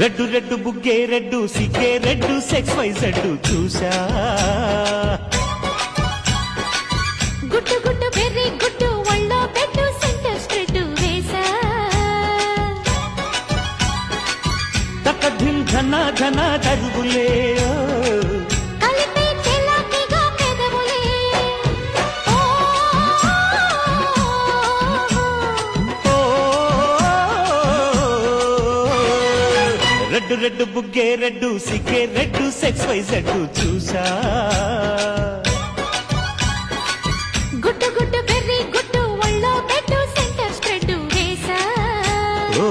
red red బుగ్గే red సిగ్గే red sexy జడ్డు చూసా గుట్టు గుట్టు బెర్రీ గుట్టు ఒళ్ళో పెట్టు సెంటర్ స్ప్రెడ్ వేసా తక ధిమ్ ధన ధన దరుగులే కలిపే తెల్లటిగా పెదవులే రెడ్డు రెడ్డు బుగ్గే రెడ్డు సిగ్గే రెడ్డు సెక్స్ వై జడ్డు చూసా గుట్టు గుట్టు బెర్రీ గుట్టు ఒళ్ళో పెట్టు సెంటర్ స్ప్రెడ్ వేసా ఓ